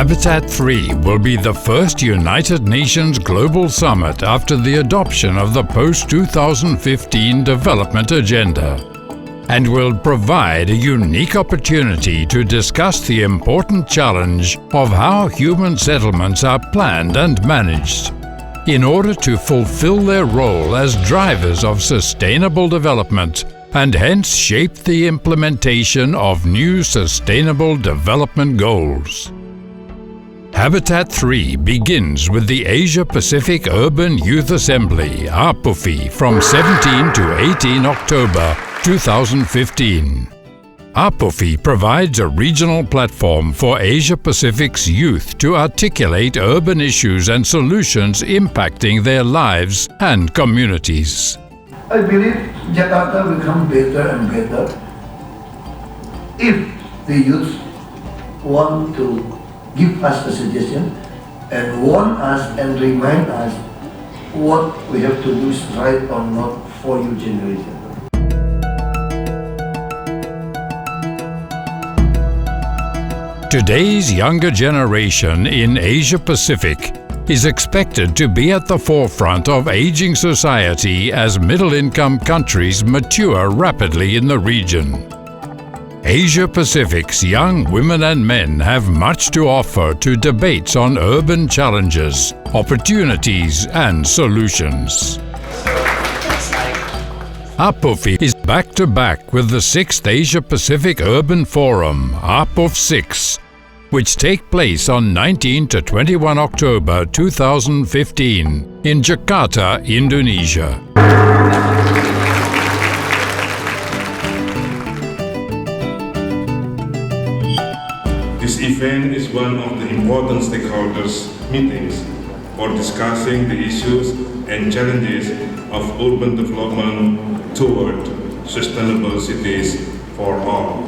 Habitat 3 will be the first United Nations Global Summit after the adoption of the post-2015 Development Agenda, and will provide a unique opportunity to discuss the important challenge of how human settlements are planned and managed in order to fulfill their role as drivers of sustainable development and hence shape the implementation of new sustainable development goals. Habitat 3 begins with the Asia-Pacific Urban Youth Assembly, Apufy, from 17 to 18 October 2015. Apufy provides a regional platform for Asia-Pacific's youth to articulate urban issues and solutions impacting their lives and communities. I believe Jakarta will become better and better if the youth want to give us a suggestion and warn us and remind us what we have to do is right or not for your generation. Today's younger generation in Asia-Pacific is expected to be at the forefront of aging society as middle-income countries mature rapidly in the region. Asia-Pacific's young women and men have much to offer to debates on urban challenges, opportunities, and solutions. Apufy is back-to-back with the 6th Asia-Pacific Urban Forum, APUF6, which take place on 19 to 21 October 2015 in Jakarta, Indonesia. This event is one of the important stakeholders meetings for discussing the issues and challenges of urban development toward sustainable cities for all.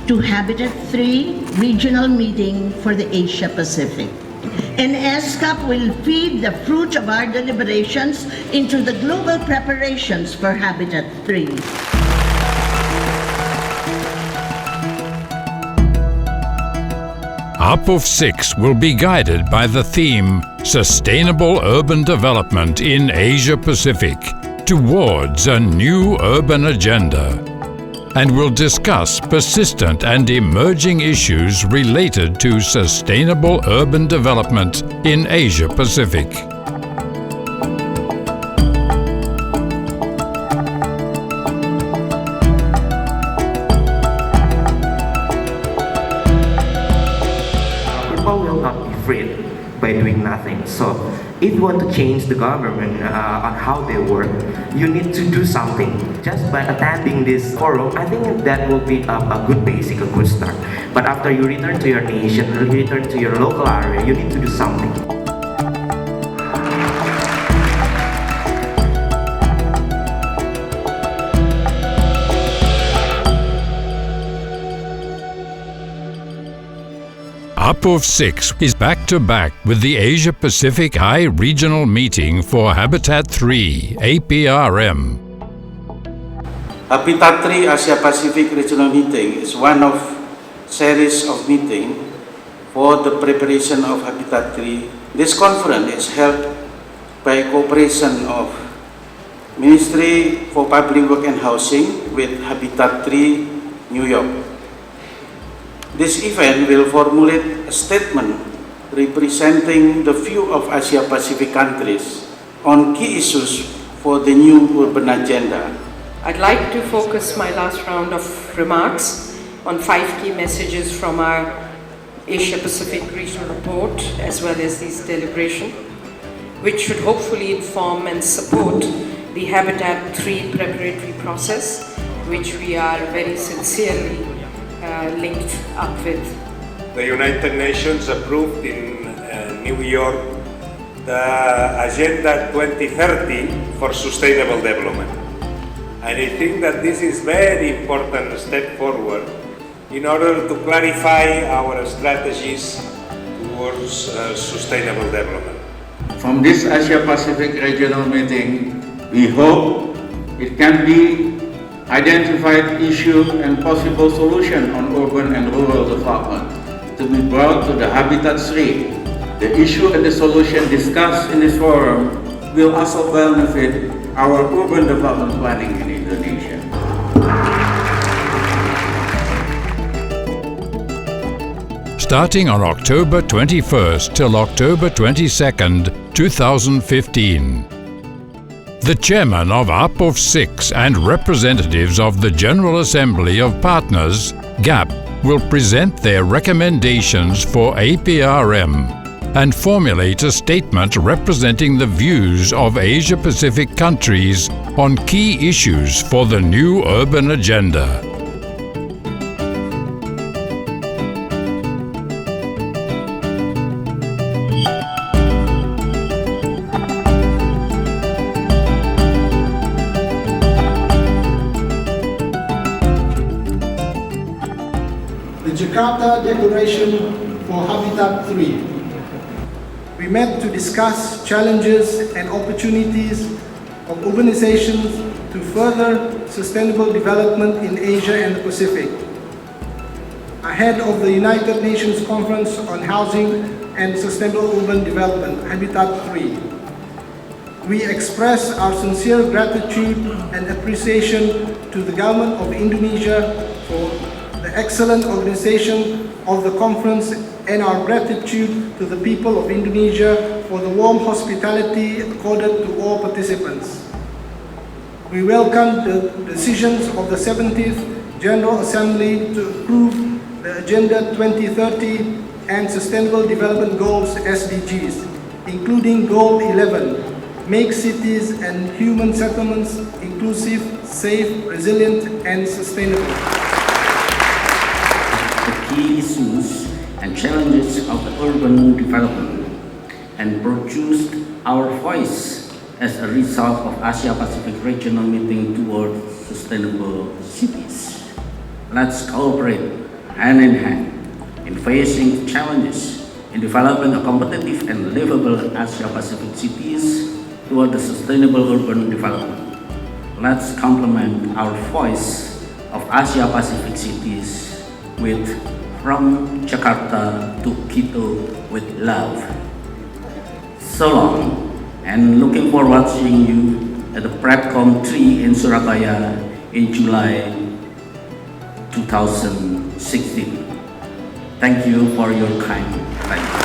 To Habitat 3 regional meeting for the Asia Pacific. And ESCAP will feed the fruit of our deliberations into the global preparations for Habitat 3. APUF6 will be guided by the theme Sustainable Urban Development in Asia-Pacific towards a new urban agenda, and will discuss persistent and emerging issues related to sustainable urban development in Asia-Pacific. People will not be freed by doing nothing. So if you want to change the government on how they work, you need to do something. Just by attending this forum, I think that will be a good basic, a good start. But after you return to your nation, you return to your local area, you need to do something. APUF6 is back-to-back with the Asia-Pacific High Regional Meeting for Habitat 3, APRM. Habitat 3 Asia Pacific Regional Meeting is one of series of meetings for the preparation of Habitat 3. This conference is held by cooperation of Ministry for Public Work and Housing with Habitat 3 New York. This event will formulate a statement representing the view of Asia-Pacific countries on key issues for the new urban agenda. I'd like to focus my last round of remarks on 5 key messages from our Asia-Pacific Regional Report as well as these deliberations, which should hopefully inform and support the Habitat 3 preparatory process, which we are very sincerely linked up with. The United Nations approved in New York the Agenda 2030 for Sustainable Development. And I think that this is very important step forward in order to clarify our strategies towards sustainable development. From this Asia-Pacific regional meeting, we hope it can be identified issue and possible solution on urban and rural development to be brought to the Habitat 3. The issue and the solution discussed in this forum will also benefit our urban development planning in Indonesia. Starting on October 21st till October 22nd, 2015. The chairman of APUF6 and representatives of the General Assembly of Partners, GAP, will present their recommendations for APRM and formulate a statement representing the views of Asia-Pacific countries on key issues for the new urban agenda. The Jakarta Declaration for Habitat 3. We met to discuss challenges and opportunities of urbanization to further sustainable development in Asia and the Pacific. Ahead of the United Nations Conference on Housing and Sustainable Urban Development, Habitat 3, we express our sincere gratitude and appreciation to the Government of Indonesia for the excellent organization of the conference and our gratitude to the people of Indonesia for the warm hospitality accorded to all participants. We welcome the decisions of the 70th General Assembly to approve the Agenda 2030 and Sustainable Development Goals SDGs, including Goal 11, make cities and human settlements inclusive, safe, resilient, and sustainable. The key issues and challenges of the urban development and produced our voice as a result of Asia-Pacific Regional Meeting towards Sustainable Cities. Let's cooperate hand in hand in facing challenges in developing a competitive and livable Asia-Pacific cities toward the sustainable urban development. Let's complement our voice of Asia-Pacific cities with From Jakarta to Quito with love. So long, and looking forward to seeing you at the PrepCom 3 in Surabaya in July 2016. Thank you for your kind attention.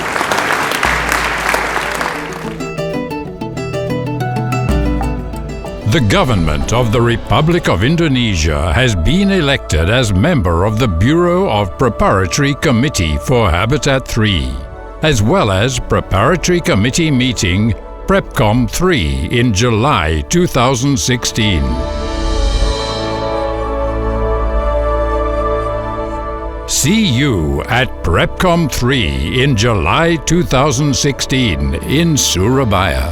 The government of the Republic of Indonesia has been elected as member of the Bureau of Preparatory Committee for Habitat 3, as well as Preparatory Committee Meeting PrepCom 3 in July 2016. See you at PrepCom 3 in July 2016 in Surabaya.